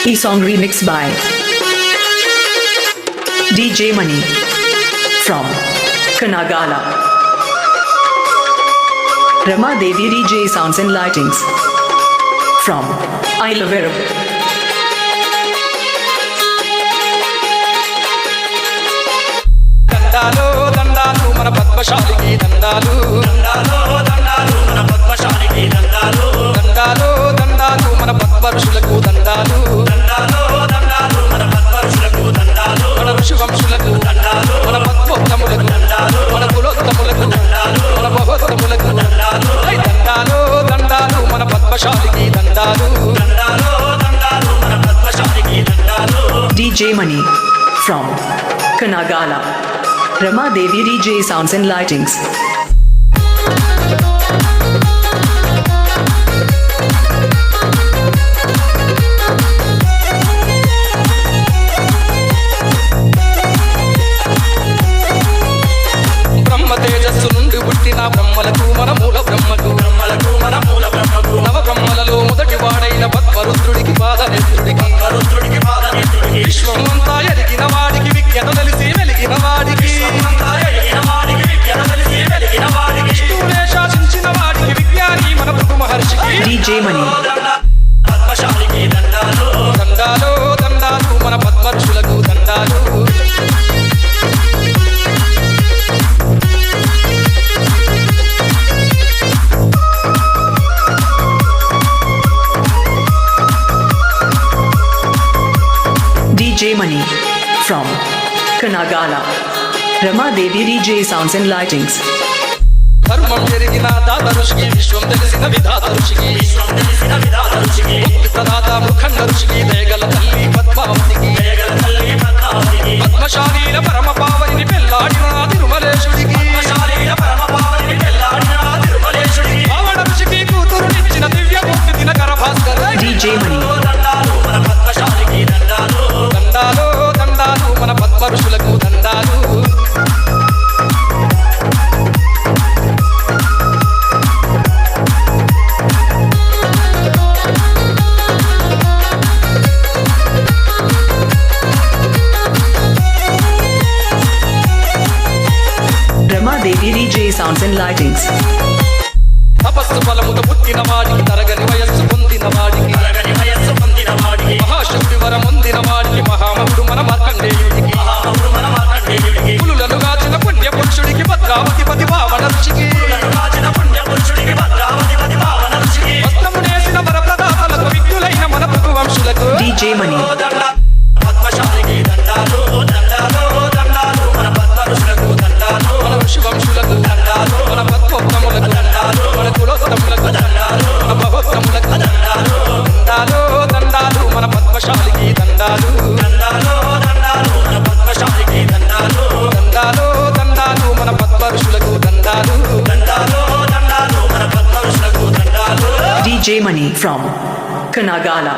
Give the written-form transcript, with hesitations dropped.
E-song remixed by DJ Money from Kanagala. Rama Devi DJ Sounds and Lightings from Iloveru. దండాలు దండాలు మన పద్మశాలికి దండాలు దండాలు దండాలు మన పద్మశాలికి దండాలు దండాలు దండాలు మన పద్మఋషులకు దండాలు దండాలు దండాలు మన పద్మఋషులకు దండాలు మన ఋషి వంశులకు దండాలు మన పద్మోత్తములకు దండాలు మన కులోత్తములకు దండాలు మన మహోత్తములకు దండాలు దండాలు దండాలు మన పద్మశాలికి దండాలు దండాలు దండాలు మన పద్మశాలికి దండాలు. DJ Money from Kanagala. Rama Devi DJ Sounds and Lightings. బ్రహ్మ తేజస్సు నుండి పుట్టిన బ్రహ్మలకు మన మూల బ్రహ్మకు బ్రహ్మలకు మన మూల బ్రహ్మకు నవ బ్రహ్మలలో మొదటి వాడైన పద్మరుద్రుడికి పాదనేత్రుడికి రుద్రుడికి పాదనేత్రుడికి విశ్వమంతా ఎరిగిన వాడికి విజ్ఞత తెలిసి వెలిగిన వాడికి విష్ణువునే శాసించిన వాడికి విజ్ఞాని మన భృగు మహర్షికి DJ Money. పద్మశాలికి దండాలు దండాలు దండాలు మన పద్మఋషులకు దండాలు. DJ Money from Kanagala. Rama Devi DJ Sounds and Lightings. ధర్మం ఎరిగిన దాత ఋషికి విశ్వం తెలిసిన విధాత ఋషికి విశ్వం తెలిసిన విధాత ఋషికి ముక్తి ప్రదాత ముఖండ ఋషికి దేగల తల్లి పద్మావతికి దేగల తల్లి పద్మావతికి పద్మశాలీల పరమ పావని పెళ్ళాడిన తిరుమలేశుడికి పద్మశాలీల పరమ పావని పెళ్ళాడిన తిరుమలేశుడికి పావన ఋషికి కూతురునిచ్చిన దివ్య ముక్తి దినకర భాస్కర. DJ Money. దండాలు మన పద్మశాలికి దండాలు దండాలు దండాలు మన పద్మ ఋషులకు దండాలు. Rama Devi DJ Sounds and Lightings. తపస్సు ఫలముతో పుట్టిన వాడికి తరగని వయస్సు పొందిన వాడికి తరగని వయస్సు పొందిన వాడికి మహాశక్తి వరం పొందిన వాడికి మహామహుడు మన మార్కండేయుడికి మహామహుడు మన మార్కండేయుడికి పులులను గాచిన పుణ్య పురుషుడికి భద్రావతి పతి భావన ఋషికి పులులను గాచిన పుణ్య పురుషుడికి భద్రావతి పతి భావన ఋషికి వస్త్రమునేసిన వరప్రదాతలకు విజ్ఞులైన మన భృగు వంశులకు DJ Money. పద్మశాలికి దండాలు దండాలు దండాలు మన పద్మ ఋషులకు దండాలు మన ఋషి వంశులకు దండాలు మన పద్మోత్తములకు దండాలు మన కులోత్తములకు దండాలు మన మహోత్తములకు దండాలు దండాలు దండాలు మన పద్మశాలికి దండాలు దండాలు దండాలు మన పద్మశాలికి దండాలు దండాలు దండాలు మన పద్మ ఋషులకు దండాలు దండాలు దండాలు మన పద్మ ఋషులకు దండాలు. DJ Money from Kanagala.